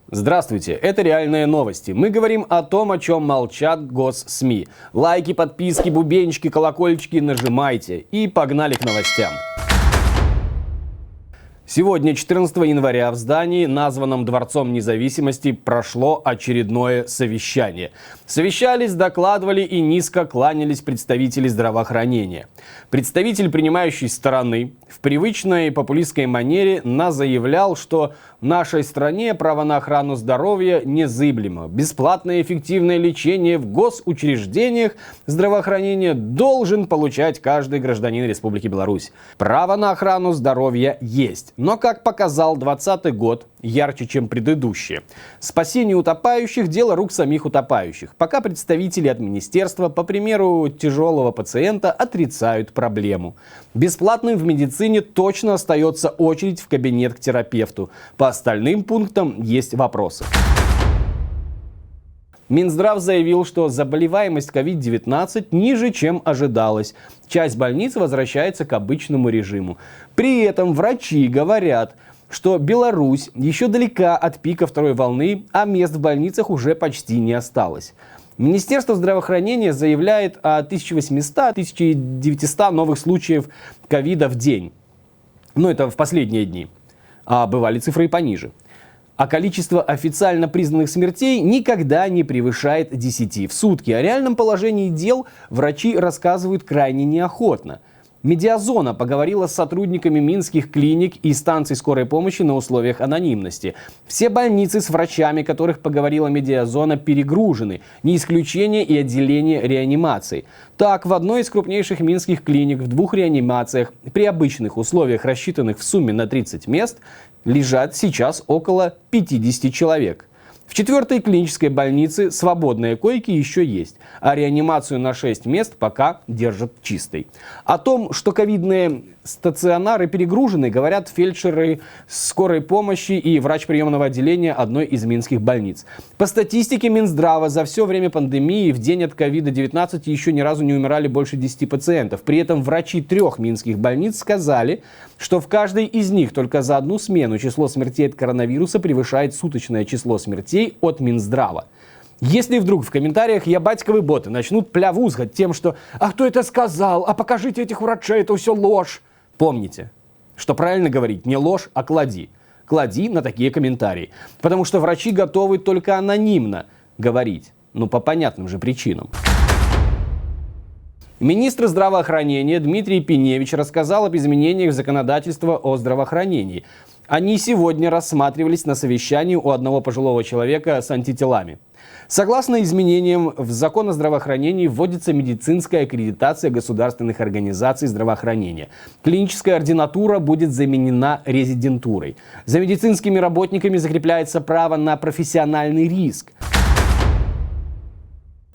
Здравствуйте, это реальные новости. Мы говорим о том, о чем молчат госсми. Лайки, подписки, бубенчики, колокольчики нажимайте. И погнали к новостям. Сегодня, 14 января, в здании, названном Дворцом независимости, прошло очередное совещание. Совещались, докладывали и низко кланялись представители здравоохранения. Представитель принимающей стороны в привычной популистской манере заявлял, что в нашей стране право на охрану здоровья незыблемо. Бесплатное эффективное лечение в госучреждениях здравоохранения должен получать каждый гражданин Республики Беларусь. Право на охрану здоровья есть. Но, как показал 2020 год, ярче, чем предыдущие. Спасение утопающих – дело рук самих утопающих. Пока представители от министерства, по примеру тяжелого пациента, отрицают проблему. Бесплатным в медицине точно остается очередь в кабинет к терапевту. По остальным пунктам есть вопросы. Минздрав заявил, что заболеваемость COVID-19 ниже, чем ожидалось. Часть больниц возвращается к обычному режиму. При этом врачи говорят, что Беларусь еще далека от пика второй волны, а мест в больницах уже почти не осталось. Министерство здравоохранения заявляет о 1800-1900 новых случаев ковида в день. Но это в последние дни. А бывали цифры и пониже. А количество официально признанных смертей никогда не превышает 10 в сутки. О реальном положении дел врачи рассказывают крайне неохотно. Медиазона поговорила с сотрудниками минских клиник и станций скорой помощи на условиях анонимности. Все больницы с врачами, которых поговорила Медиазона, перегружены. Не исключение и отделение реанимации. Так, в одной из крупнейших минских клиник в 2 реанимациях при обычных условиях, рассчитанных в сумме на 30 мест, лежат сейчас около 50 человек. В 4-й клинической больнице свободные койки еще есть, а реанимацию на 6 мест пока держат чистой. О том, что ковидные стационары перегружены, говорят фельдшеры скорой помощи и врач приемного отделения одной из минских больниц. По статистике Минздрава, за все время пандемии в день от COVID-19 еще ни разу не умирали больше 10 пациентов. При этом врачи 3 минских больниц сказали, что в каждой из них только за одну смену число смертей от коронавируса превышает суточное число смертей от Минздрава. Если вдруг в комментариях ябатьковые боты начнут плявузгать тем, что «А кто это сказал? А покажите этих врачей, это все ложь!» Помните, что правильно говорить не ложь, а клади. Клади на такие комментарии. Потому что врачи готовы только анонимно говорить. По понятным же причинам. Министр здравоохранения Дмитрий Пиневич рассказал об изменениях в законодательство о здравоохранении. Они сегодня рассматривались на совещании у одного пожилого человека с антителами. Согласно изменениям в закон о здравоохранении вводится медицинская аккредитация государственных организаций здравоохранения. Клиническая ординатура будет заменена резидентурой. За медицинскими работниками закрепляется право на профессиональный риск.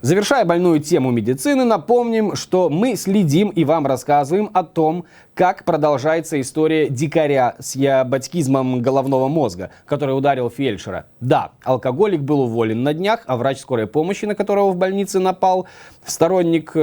Завершая больную тему медицины, напомним, что мы следим и вам рассказываем о том, как продолжается история дикаря с ябатькизмом головного мозга, который ударил фельдшера. Да, алкоголик был уволен на днях, а врач скорой помощи, на которого в больнице напал сторонник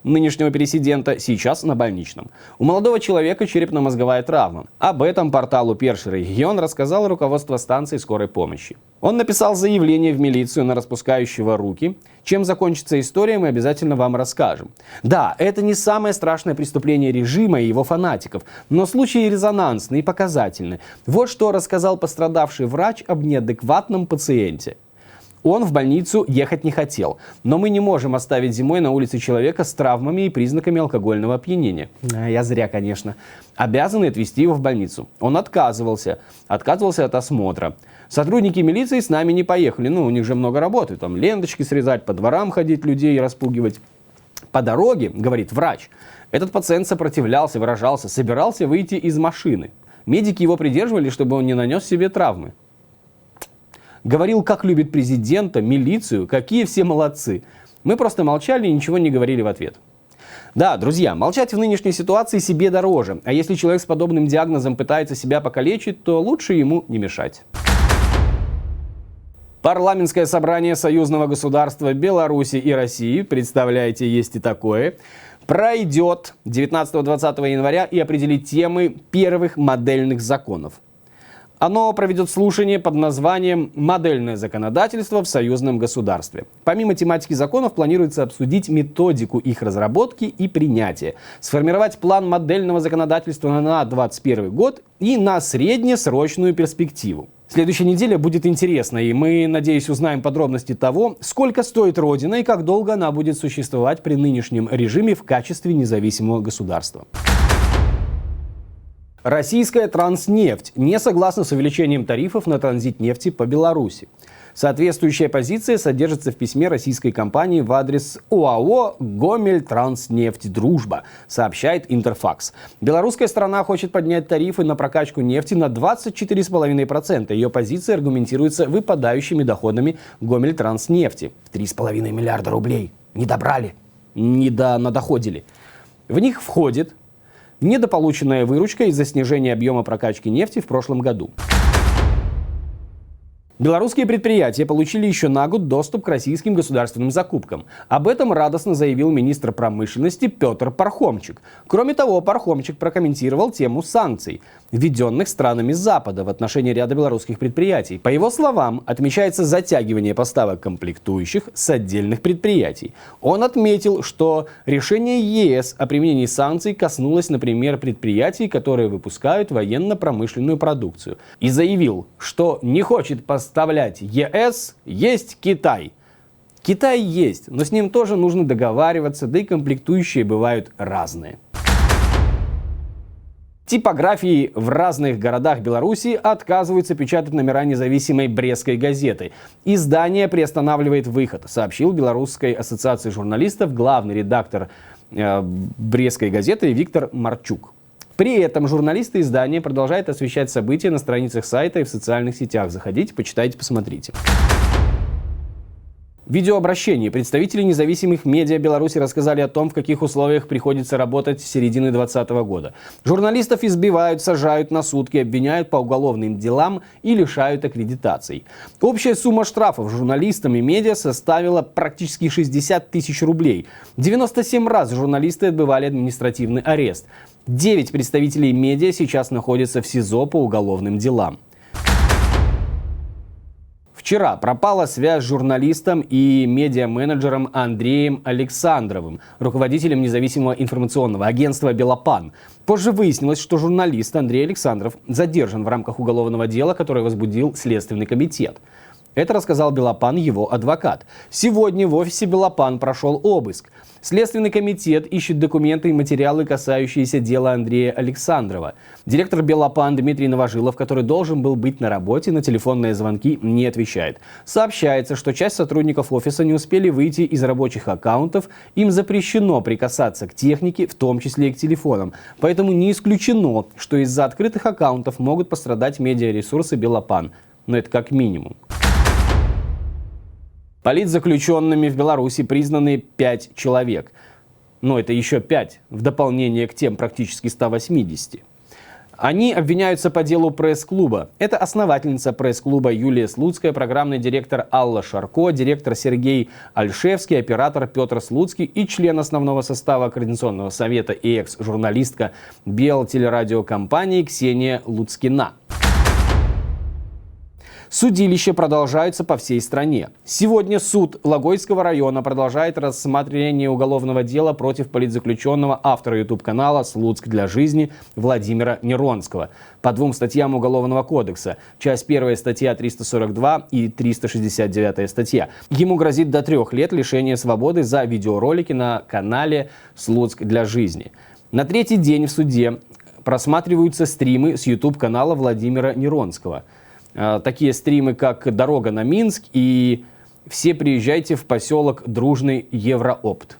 нынешнего пересидента, сейчас на больничном. У молодого человека черепно-мозговая травма. Об этом порталу «Перший регион» рассказал руководство станции скорой помощи. Он написал заявление в милицию на распускающего руки. Чем закончится история, мы обязательно вам расскажем. Да, это не самое страшное преступление режима и его фанатиков, но случай резонансный и показательный. Вот что рассказал пострадавший врач об неадекватном пациенте. Он в больницу ехать не хотел, но мы не можем оставить зимой на улице человека с травмами и признаками алкогольного опьянения. Я зря, конечно. Обязаны отвезти его в больницу. Он отказывался от осмотра. Сотрудники милиции с нами не поехали, у них же много работы, там ленточки срезать, по дворам ходить, людей распугивать. По дороге, говорит врач, этот пациент сопротивлялся, выражался, собирался выйти из машины. Медики его придерживали, чтобы он не нанес себе травмы. Говорил, как любит президента, милицию, какие все молодцы. Мы просто молчали и ничего не говорили в ответ. Да, друзья, молчать в нынешней ситуации себе дороже. А если человек с подобным диагнозом пытается себя покалечить, то лучше ему не мешать. Парламентское собрание союзного государства Беларуси и России, представляете, есть и такое, пройдет 19-20 января и определит темы первых модельных законов. Оно проведет слушание под названием «Модельное законодательство в союзном государстве». Помимо тематики законов, планируется обсудить методику их разработки и принятия, сформировать план модельного законодательства на 2021 год и на среднесрочную перспективу. Следующая неделя будет интересна, и мы, надеюсь, узнаем подробности того, сколько стоит Родина и как долго она будет существовать при нынешнем режиме в качестве независимого государства. Российская Транснефть не согласна с увеличением тарифов на транзит нефти по Беларуси. Соответствующая позиция содержится в письме российской компании в адрес ОАО «Гомельтранснефть Дружба», сообщает Интерфакс. Белорусская сторона хочет поднять тарифы на прокачку нефти на 24,5%. Ее позиция аргументируется выпадающими доходами Гомельтранснефти. 3,5 миллиарда рублей. Не добрали, надоходили. В них входит недополученная выручка из-за снижения объема прокачки нефти в прошлом году. Белорусские предприятия получили еще на год доступ к российским государственным закупкам. Об этом радостно заявил министр промышленности Петр Пархомчик. Кроме того, Пархомчик прокомментировал тему санкций, введенных странами Запада в отношении ряда белорусских предприятий. По его словам, отмечается затягивание поставок комплектующих с отдельных предприятий. Он отметил, что решение ЕС о применении санкций коснулось, например, предприятий, которые выпускают военно-промышленную продукцию. И заявил, что не хочет поставлять ЕС, есть Китай. Китай есть, но с ним тоже нужно договариваться, да и комплектующие бывают разные. Типографии в разных городах Беларуси отказываются печатать номера независимой Брестской газеты. Издание приостанавливает выход, сообщил Белорусской ассоциации журналистов главный редактор Брестской газеты Виктор Марчук. При этом журналисты издания продолжают освещать события на страницах сайта и в социальных сетях. Заходите, почитайте, посмотрите. В видеообращении представители независимых медиа Беларуси рассказали о том, в каких условиях приходится работать с середины 2020 года. Журналистов избивают, сажают на сутки, обвиняют по уголовным делам и лишают аккредитаций. Общая сумма штрафов журналистам и медиа составила практически 60 тысяч рублей. 97 раз журналисты отбывали административный арест. 9 представителей медиа сейчас находятся в СИЗО по уголовным делам. Вчера пропала связь с журналистом и медиа-менеджером Андреем Александровым, руководителем независимого информационного агентства «Белопан». Позже выяснилось, что журналист Андрей Александров задержан в рамках уголовного дела, которое возбудил Следственный комитет. Это рассказал Белопан его адвокат. Сегодня в офисе Белопан прошел обыск. Следственный комитет ищет документы и материалы, касающиеся дела Андрея Александрова. Директор Белопан Дмитрий Новожилов, который должен был быть на работе, на телефонные звонки не отвечает. Сообщается, что часть сотрудников офиса не успели выйти из рабочих аккаунтов. Им запрещено прикасаться к технике, в том числе и к телефонам. Поэтому не исключено, что из-за открытых аккаунтов могут пострадать медиаресурсы Белопан. Но это как минимум. Политзаключенными в Беларуси признаны 5 человек. Но это еще 5, в дополнение к тем практически 180. Они обвиняются по делу пресс-клуба. Это основательница пресс-клуба Юлия Слуцкая, программный директор Алла Шарко, директор Сергей Альшевский, оператор Петр Слуцкий и член основного состава Координационного совета и экс-журналистка Белтелерадиокомпании Ксения Луцкина. Судилища продолжаются по всей стране. Сегодня суд Логойского района продолжает рассмотрение уголовного дела против политзаключенного автора YouTube-канала «Слуцк для жизни» Владимира Неронского по 2 статьям Уголовного кодекса. Часть 1 статья 342 и 369 статья. Ему грозит до 3 лет лишения свободы за видеоролики на канале «Слуцк для жизни». На 3-й день в суде просматриваются стримы с YouTube-канала Владимира Неронского. Такие стримы, как «Дорога на Минск» и «Все приезжайте в поселок Дружный Евроопт».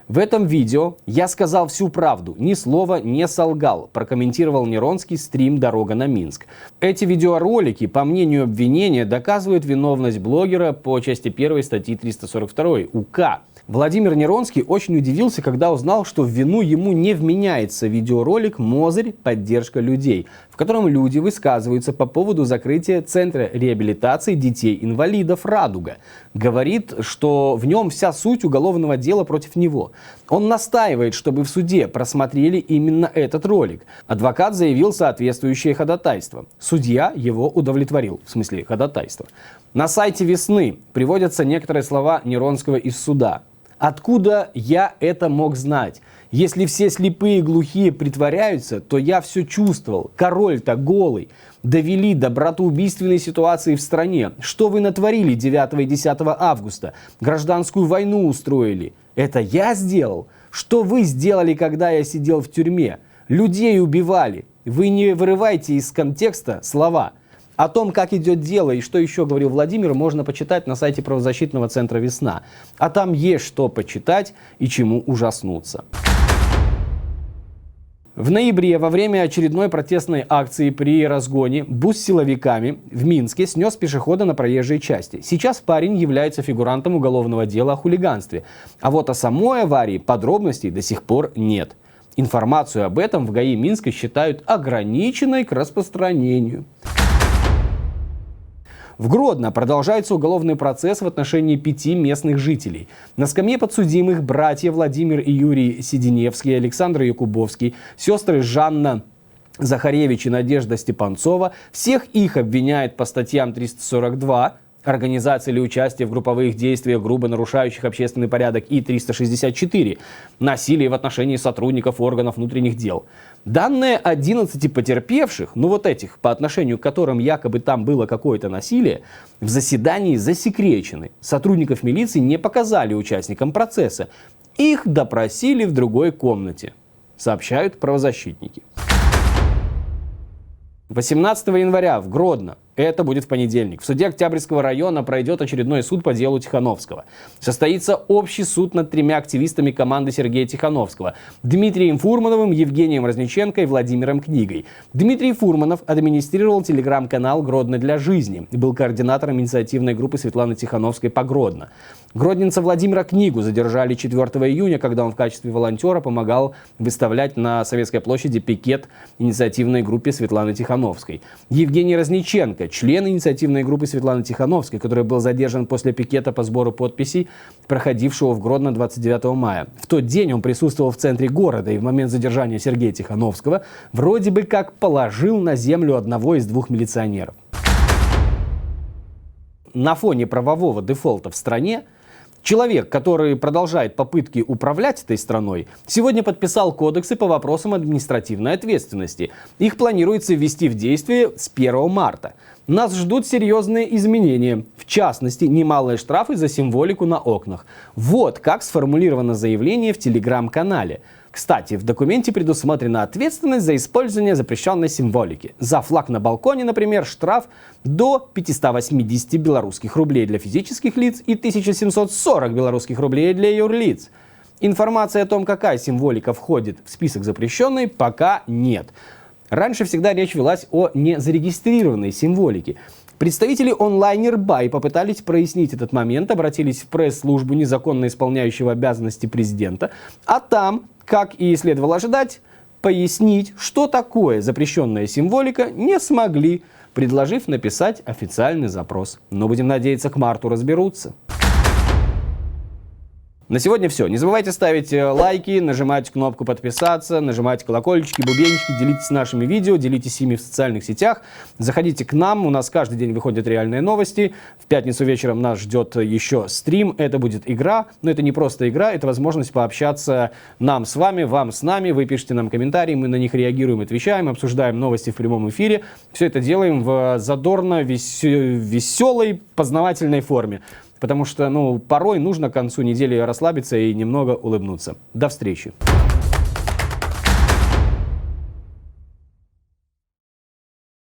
В этом видео я сказал всю правду, ни слова не солгал, прокомментировал Неронский стрим «Дорога на Минск». Эти видеоролики, по мнению обвинения, доказывают виновность блогера по части 1 статьи 342 УК. Владимир Неронский очень удивился, когда узнал, что в вину ему не вменяется видеоролик «Мозырь. Поддержка людей», в котором люди высказываются по поводу закрытия Центра реабилитации детей-инвалидов «Радуга». Говорит, что в нем вся суть уголовного дела против него. Он настаивает, чтобы в суде просмотрели именно этот ролик. Адвокат заявил соответствующее ходатайство. Судья его удовлетворил, в смысле ходатайства. На сайте «Весны» приводятся некоторые слова Неронского из суда. «Откуда я это мог знать? Если все слепые и глухие притворяются, то я все чувствовал. Король-то голый. Довели до братоубийственной ситуации в стране. Что вы натворили 9 и 10 августа? Гражданскую войну устроили. Это я сделал? Что вы сделали, когда я сидел в тюрьме? Людей убивали. Вы не вырывайте из контекста слова». О том, как идет дело и что еще говорил Владимир, можно почитать на сайте правозащитного центра «Весна». А там есть что почитать и чему ужаснуться. В ноябре во время очередной протестной акции при разгоне бус с силовиками в Минске снес пешехода на проезжей части. Сейчас парень является фигурантом уголовного дела о хулиганстве. А вот о самой аварии подробностей до сих пор нет. Информацию об этом в ГАИ Минска считают ограниченной к распространению. В Гродно продолжается уголовный процесс в отношении 5 местных жителей. На скамье подсудимых братья Владимир и Юрий Сиденевский, Александр Якубовский, сестры Жанна Захаревич и Надежда Степанцова. Всех их обвиняют по статьям 342 «Организация или участие в групповых действиях, грубо нарушающих общественный порядок» и 364 «Насилие в отношении сотрудников органов внутренних дел». Данные 11 потерпевших, ну вот этих, по отношению к которым якобы там было какое-то насилие, в заседании засекречены. Сотрудников милиции не показали участникам процесса. Их допросили в другой комнате, сообщают правозащитники. 18 января в Гродно, это будет в понедельник, в суде Октябрьского района пройдет очередной суд по делу Тихановского. Состоится общий суд над 3 активистами команды Сергея Тихановского: Дмитрием Фурмановым, Евгением Разниченко и Владимиром Книгой. Дмитрий Фурманов администрировал телеграм-канал «Гродно для жизни» и был координатором инициативной группы Светланы Тихановской по Гродно. Гродненца Владимира Книгу задержали 4 июня, когда он в качестве волонтера помогал выставлять на Советской площади пикет инициативной группе Светланы Тихановской. Евгений Разниченко, член инициативной группы Светланы Тихановской, который был задержан после пикета по сбору подписей, проходившего в Гродно 29 мая. В тот день он присутствовал в центре города и в момент задержания Сергея Тихановского вроде бы как положил на землю одного из 2 милиционеров. На фоне правового дефолта в стране человек, который продолжает попытки управлять этой страной, сегодня подписал кодексы по вопросам административной ответственности. Их планируется ввести в действие с 1 марта. Нас ждут серьезные изменения, в частности, немалые штрафы за символику на окнах. Вот как сформулировано заявление в телеграм-канале. Кстати, в документе предусмотрена ответственность за использование запрещенной символики. За флаг на балконе, например, штраф до 580 белорусских рублей для физических лиц и 1740 белорусских рублей для юрлиц. Информации о том, какая символика входит в список запрещенной, пока нет. Раньше всегда речь велась о незарегистрированной символике. Представители онлайнер-бай попытались прояснить этот момент, обратились в пресс-службу незаконно исполняющего обязанности президента, а там, как и следовало ожидать, пояснить, что такое запрещенная символика, не смогли, предложив написать официальный запрос. Но будем надеяться, к марту разберутся. На сегодня все. Не забывайте ставить лайки, нажимать кнопку подписаться, нажимать колокольчики, бубенчики, делитесь нашими видео, делитесь ими в социальных сетях. Заходите к нам, у нас каждый день выходят реальные новости. В пятницу вечером нас ждет еще стрим, это будет игра. Но это не просто игра, это возможность пообщаться нам с вами, вам с нами. Вы пишите нам комментарии, мы на них реагируем, отвечаем, обсуждаем новости в прямом эфире. Все это делаем в задорно, веселой, познавательной форме. Потому что, порой нужно к концу недели расслабиться и немного улыбнуться. До встречи.